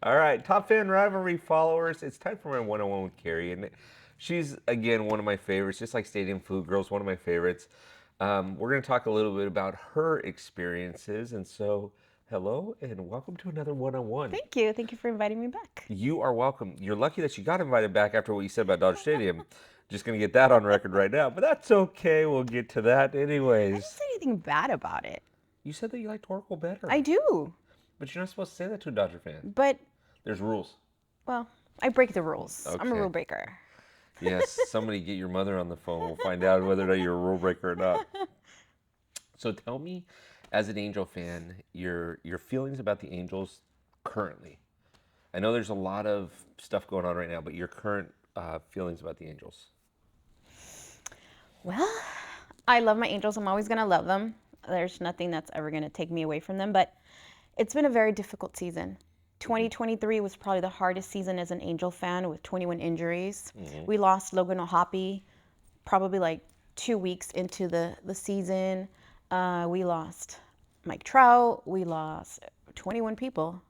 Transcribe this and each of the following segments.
All right, top fan rivalry followers. It's time for my one-on-one with Carrie, and she's again one of my favorites. Just like Stadium Food Girls, one of my favorites. We're going to talk a little bit about her experiences, and so hello and welcome to another one-on-one. Thank you. Thank you for inviting me back. You are welcome. You're lucky that you got invited back after what you said about Dodger Stadium. Just going to get that on record right now, but that's okay. We'll get to that I didn't anyways. say anything bad about it. You said that you liked Oracle I better, do. but you're not supposed to say that to a Dodger fan. But, There's rules. well, I break the rules. I'm a Okay. rule breaker. Yes, somebody get your mother on the phone. We'll find out whether or not you're a rule breaker or not. So tell me, as an Angel fan, your feelings about the Angels currently. I know there's a lot of stuff going on right now, but your current feelings about the Angels. Well, I love my Angels. I'm always going to love them. There's nothing that's ever going to take me away from them. But it's been a very difficult season. Mm-hmm. 2023 was probably the hardest season as an Angel fan with 21 injuries. Mm-hmm. We lost Logan O'Hoppe probably like 2 weeks into the season. We lost Mike Trout. We lost 21 people.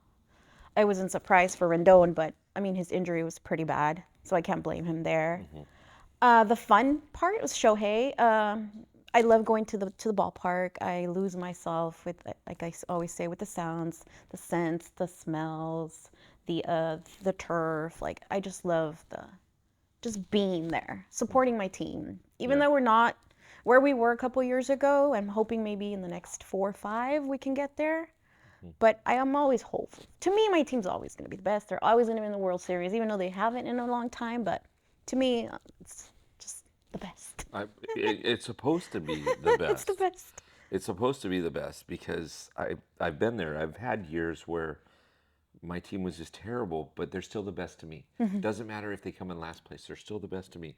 I wasn't surprised for Rendon, but I mean, his injury was pretty bad, so I can't blame him there. Mm-hmm. The fun part was Shohei. I love going to the ballpark. I lose myself with, like I always say, with the sounds, the scents, the smells, the turf. Like I just love the just being there, supporting my team. Even Yeah. though we're not where we were a couple years ago, I'm hoping maybe in the next 4 or 5 we can get there. Mhm. But I am always hopeful. To me, my team's always going to be the best. They're always going to be in the World Series, even though they haven't in a long time. But to me, it's just the best. It's supposed to be the It's the best. best. It's supposed to be the best because I've been there. I've had years where my team was just terrible, but they're still the best to me. Doesn't matter if they come in last place, they're still the best to me.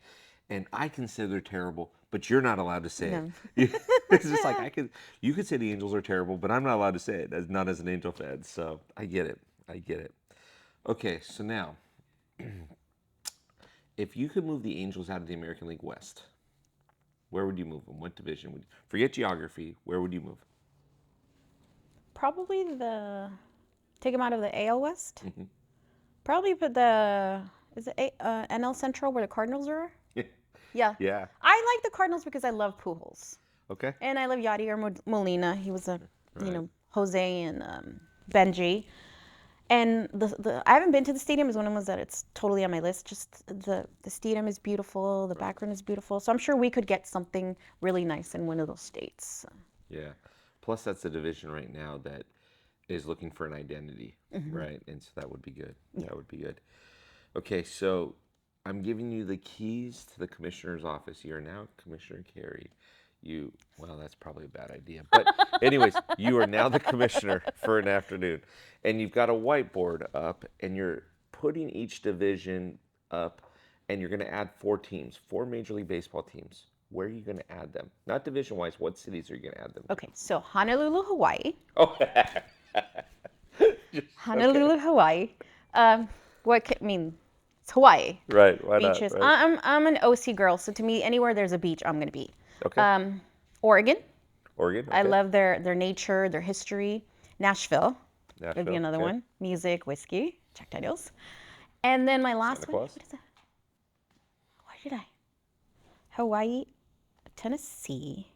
And I consider they're terrible, but you're not allowed to say No. it. It's just like you could say the Angels are terrible, but I'm not allowed to say it as not as an Angel fan. So I get it. I get it. Okay, so now, if you could move the Angels out of the American League West, where would you move them? What division would you, forget geography? Where would you move? Probably take them out of the AL West. Hmm. Probably put is it NL Central where the Cardinals are? Yeah. Yeah. I like the Cardinals because I love Pujols. Okay. And I love Yadier Molina. He was Right. Jose and Benji. And I haven't been to the stadium. Is one of the ones that it's totally on my list. Just the stadium is beautiful. The Right. background is beautiful. So I'm sure we could get something really nice in one of those states. Yeah. Plus, that's a division right now that is looking for an identity, right? And so that would be good. Yeah. That would be good. Okay, so I'm giving you the keys to the commissioner's office. You're now Commissioner Carey. Well, that's probably a bad idea. But, anyways, you are now the commissioner for an afternoon. And you've got a whiteboard up, and you're putting each division up, and you're going to add 4 teams, 4 Major League Baseball teams. Where are you going to add them? Not division wise, what cities are you going to add them to? Okay. So Honolulu, Hawaii. Oh, okay. Honolulu, Hawaii. I mean, it's Hawaii. Right, why not? Beaches. Right. I'm an OC girl, so to me, anywhere there's a beach, I'm gonna be. Okay. Um, Oregon. Oregon, I okay. love their nature, their history. Nashville would be Nashville, another okay. one. Music, whiskey, Jack Daniels. And then my Santa last one. Claus, What is that? Why did I? Hawaii, Tennessee,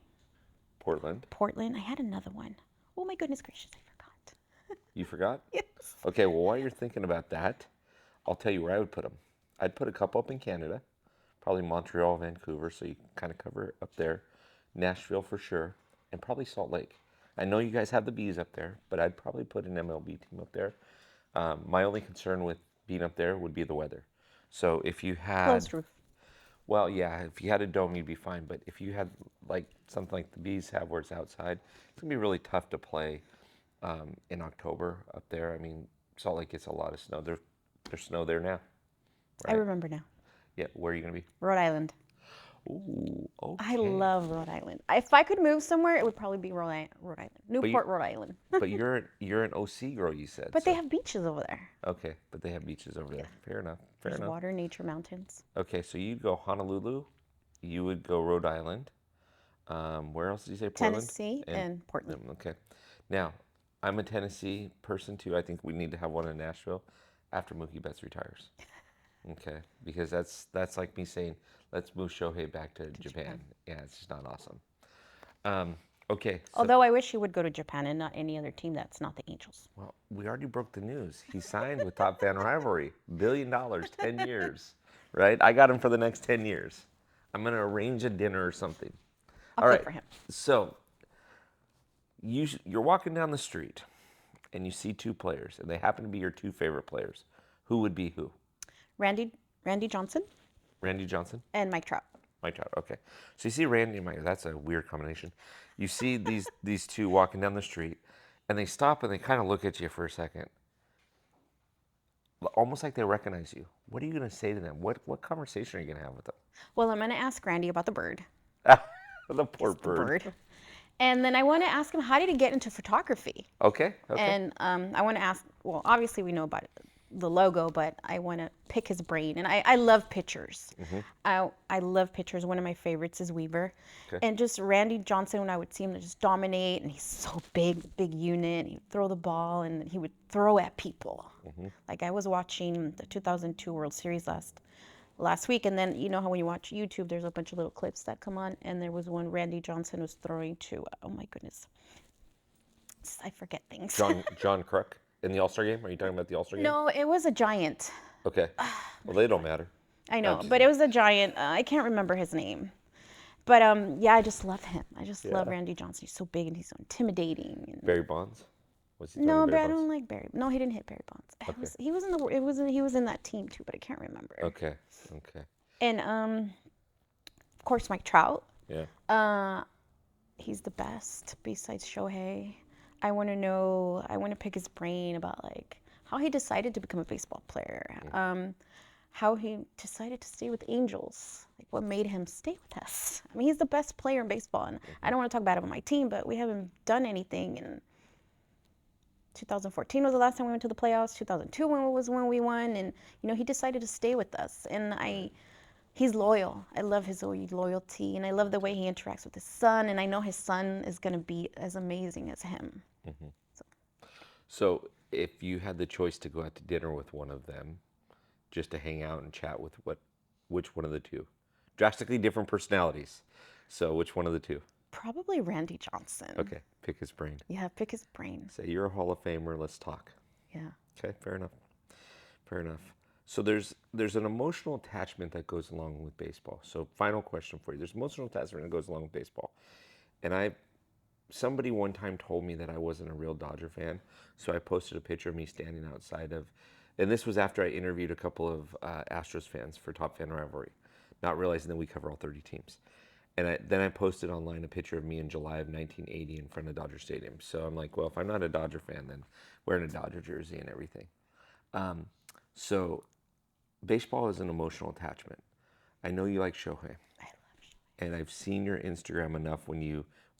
Portland. Portland. I had another one. Oh my goodness gracious, I forgot. You forgot? Yes. Okay, well, while you're thinking about that, I'll tell you where I would put them. I'd put a couple up in Canada, probably Montreal, Vancouver, so you kind of cover up there. Nashville for sure, and probably Salt Lake. I know you guys have the bees up there, but I'd probably put an MLB team up there. My only concern with being up there would be the weather. So if you had, Closed roof. well, yeah, if you had a dome, you'd be fine. But if you had like something like the bees have, where it's outside, it's gonna be really tough to play in October up there. I mean, Salt Lake gets a lot of snow. There's snow there now, I right? remember now. Yeah. Where are you gonna be? Rhode Island. Ooh, I okay. love Rhode Island. If I could move somewhere, it would probably be Rhode Island. But you, Newport, Rhode Island. but you're an OC girl, you said. But they So have beaches over there. okay, but they have beaches over Yeah. there. Fair enough. Fair There's enough. water, nature, mountains. Okay, so you'd go Honolulu. You would go Rhode Island. Where else did you say? Portland Tennessee and and Portland. okay. Now, I'm a Tennessee person too. I think we need to have one in Nashville. after Mookie Betts retires. Okay, because that's like me saying, let's move Shohei back to Japan. Yeah, it's just not awesome. Um, okay, so Although I wish he would go to Japan and not any other team that's not the Angels. well, we already broke the news. He signed with Top Fan Rivalry, $1 billion, 10 years, right? I got him for the next 10 years. I'm gonna arrange a dinner or something. I'll All cook right, for him. so you're walking down the street and you see two players, and they happen to be your two favorite players. Who would be who? Randy Johnson Randy Johnson? and Mike Trout. Mike Trout. Okay. So you see Randy and Mike. That's a weird combination. You see these two walking down the street, and they stop and they kind of look at you for a second, almost like they recognize you. What are you gonna say to them? What conversation are you gonna have with them? Well, I'm going to ask Randy about the bird. The poor The bird. bird. And then I want to ask him, how did he get into photography? Okay. Okay. And I want to ask, well, obviously we know about the logo, but I want to pick his brain. And I love pictures. I love pictures. One of my favorites is Weaver. Okay. And just Randy Johnson, when I would see him just dominate, and he's so big unit, and he'd throw the ball, and he would throw at people. Like I was watching the 2002 World Series last week, and then you know how when you watch YouTube, there's a bunch of little clips that come on, and there was one Randy Johnson was throwing to, oh my goodness, I forget things. John Kruk in the All-Star game. Are you talking about the All-Star game? No, it was a giant. Okay. Well, they don't matter. I know, just- but it was a giant. I can't remember his name. But yeah, I just love him. I just love Yeah. Randy Johnson. He's so big and he's so intimidating. And Barry Bonds. Was he no, throwing but Barry I Bonds? don't like Barry. No, he didn't hit Barry Bonds. He was in the. It was. He was in that team too, but I can't remember. Okay. Okay. And of course, Mike Trout. Yeah. He's the best besides Shohei. I want to know. I want to pick his brain about like how he decided to become a baseball player. How he decided to stay with Angels. Like what made him stay with us. I mean, he's the best player in baseball, and I don't want to talk bad about my team, but we haven't done anything. And 2014 was the last time we went to the playoffs. 2002 was when we won, and you know he decided to stay with us. And he's loyal. I love his loyalty, and I love the way he interacts with his son. And I know his son is going to be as amazing as him. So if you had the choice to go out to dinner with one of them, just to hang out and chat with which one of the two? Drastically different personalities. So which one of the two? Probably Randy Johnson. Okay, pick his brain. Yeah, pick his brain. Say you're a Hall of Famer. Let's talk. Yeah. Okay, fair enough. Fair enough. So there's an emotional attachment that goes along with baseball. So final question for you. There's emotional attachment that goes along with baseball. And somebody one time told me that I wasn't a real Dodger fan. So I posted a picture of me standing outside of, and this was after I interviewed a couple of Astros fans for Top Fan Rivalry, not realizing that we cover all 30 teams. And then I posted online a picture of me in July of 1980 in front of Dodger Stadium. So I'm like, well, if I'm not a Dodger fan, then wearing a Dodger jersey and everything. So baseball is an emotional attachment. I know you like Shohei. I love Shohei. And I've seen your Instagram enough when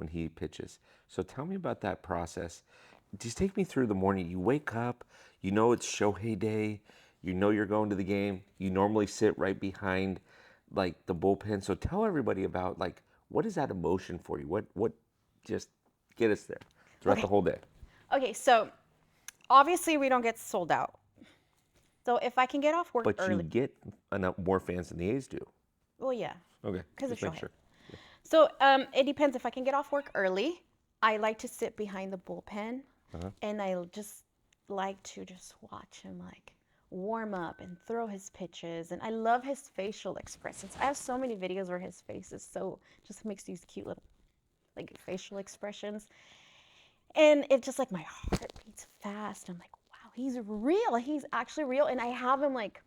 he pitches. So tell me about that process. Just take me through the morning. You wake up, you know it's Shohei day, you know you're going to the game. You normally sit right behind like the bullpen. So tell everybody about like what is that emotion for you? What just get us there throughout the whole day. Okay, so obviously we don't get sold out. So if I can get off work But early. you get enough more fans than the A's do. Well, yeah. Okay. 'Cause just of make Shohei. sure. So it depends. If I can get off work early, I like to sit behind the bullpen, and I just like to just watch him like warm up and throw his pitches. And I love his facial expressions. I have so many videos where his face is so just makes these cute little like facial expressions, and it's just like my heart beats fast. I'm like, wow, he's real. He's actually real, and I have him like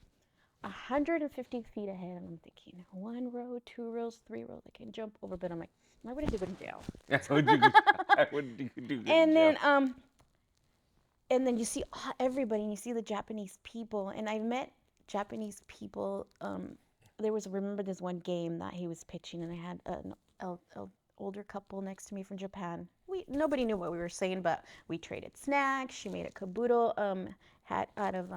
150 feet ahead, and I'm thinking 1 row, 2 rows, 3 rows. I can jump over, but I'm like, I wouldn't do it in jail. I wouldn't do good And job. then you see everybody, and you see the Japanese people, and I met Japanese people. Remember this one game that he was pitching, and I had an older couple next to me from Japan. Nobody knew what we were saying, but we traded snacks. She made a kabuto hat out of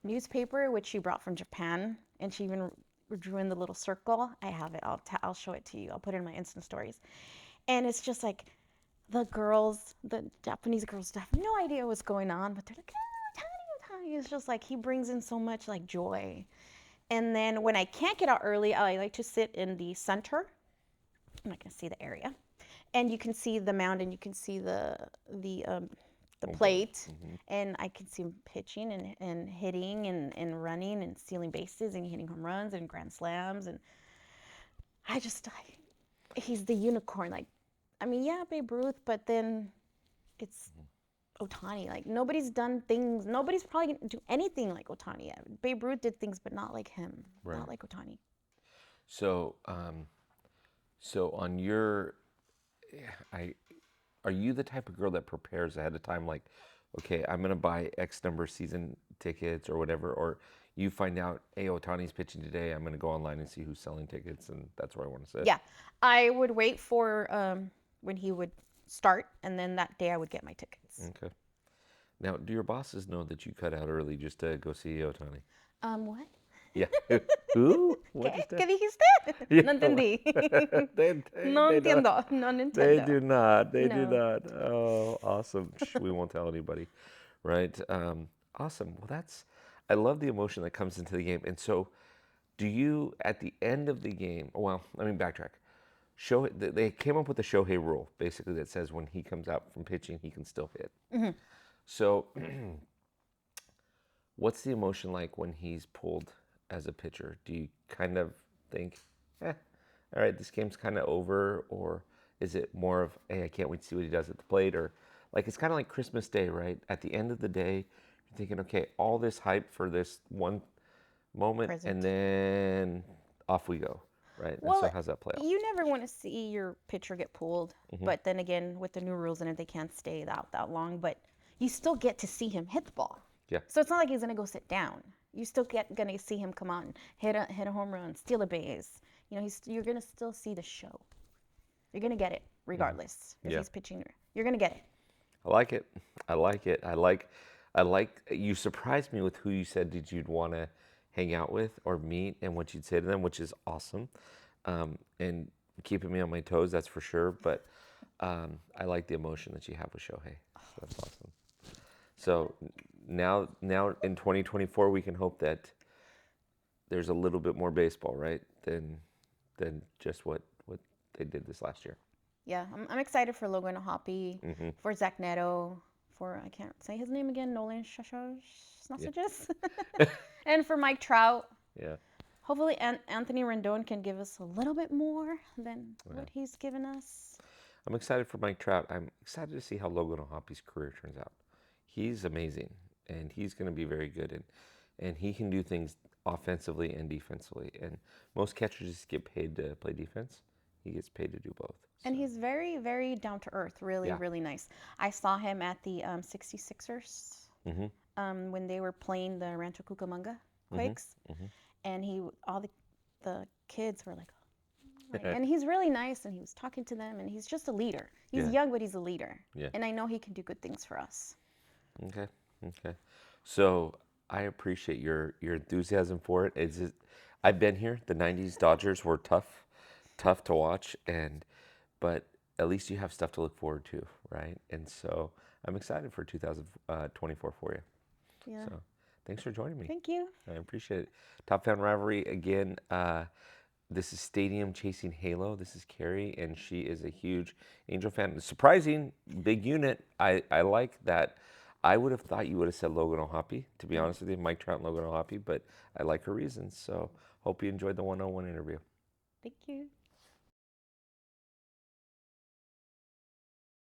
newspaper, which she brought from Japan, and she even drew in the little circle. I have it. I'll show it to you. I'll put it in my Insta stories. And it's just like the Japanese girls have no idea what's going on, but they're like, oh, He's just like, he brings in so much like joy. And then when I can't get out early, I like to sit in the center. I'm not gonna see the area, and you can see the mound, and you can see the plate, and I can see him pitching and hitting and running and stealing bases and hitting home runs and grand slams, and he's the unicorn. Like, I mean, yeah, Babe Ruth, but then it's Ohtani. Like, nobody's done things. Nobody's probably gonna do anything like Ohtani. Babe Ruth did things, but not like him. Right. Not like Ohtani. So, so on your, I, are you the type of girl that prepares ahead of time? Like, okay, I'm gonna buy X number of season tickets or whatever, or you find out, hey, Otani's pitching today. I'm gonna go online and see who's selling tickets, and that's where I want to sit. Yeah, I would wait for when he would start, and then that day I would get my tickets. Okay. Now, do your bosses know that you cut out early just to go see Otani? What? Yeah. Who? What ¿Qué? is that? ¿Qué dijiste? Yeah. No entendí. No They don't. entiendo. No They Nintendo. do not. They do No. not. Oh, awesome. Shh, we won't tell anybody. Right. Awesome. Well, I love the emotion that comes into the game. And so, do you, at the end of the game, well, let me backtrack. They came up with a Shohei rule, basically, that says when he comes out from pitching, he can still hit. So, what's the emotion like when he's pulled as a pitcher? Do you kind of think, all right, this game's kind of over? Or is it more of, hey, I can't wait to see what he does at the plate? Or like, it's kind of like Christmas Day, right? At the end of the day, you're thinking, okay, all this hype for this one moment, Present. and then off we go, right? And Well, so how's that play out? you never want to see your pitcher get pulled, but then again, with the new rules in it, they can't stay that long. But you still get to see him hit the ball. Yeah. So it's not like he's gonna go sit down. You still gonna see him come out and hit a home run, steal a base. You know, you're gonna still see the show. You're gonna get it regardless if Yeah. he's pitching. You're gonna get it. I like it. I like it. I like, you surprised me with who you said did you'd want to hang out with or meet and what you'd say to them, which is awesome. And keeping me on my toes, that's for sure. But I like the emotion that you have with Shohei. So that's awesome. So now in 2024, we can hope that there's a little bit more baseball, right? Than just what they did this last year. Yeah, I'm excited for Logan Hoppy, for Zach Neto, for I can't say his name again, Nolan Sausages, and for Mike Trout. Yeah. Hopefully, Anthony Rendon can give us a little bit more than what he's given us. I'm excited for Mike Trout. I'm excited to see how Logan O'Hoppy's career turns out. He's amazing, and he's going to be very good, and he can do things offensively and defensively. And most catchers just get paid to play defense. He gets paid to do both. And he's very, very down to earth. Really, Yeah. really nice. I saw him at the 66ers when they were playing the Rancho Cucamonga Quakes, and all the kids were like, and he's really nice, and he was talking to them, and he's just a leader. He's Yeah. young, but he's a leader. Yeah. And I know he can do good things for us. Okay. So I appreciate your enthusiasm for it. I've been here. The '90s Dodgers were tough to watch, but at least you have stuff to look forward to, right? And so I'm excited for 2024 for you. Yeah. So thanks for joining me. Thank you. I appreciate it. Top Fan Rivalry again. This is Stadium Chasing Halo. This is Carrie, and she is a huge Angel fan. Surprising, big unit. I like that. I would have thought you would have said Logan O'Hoppy, to be honest with you, Mike Trout and Logan O'Hoppy, but I like her reasons. So hope you enjoyed the one-on-one interview. Thank you.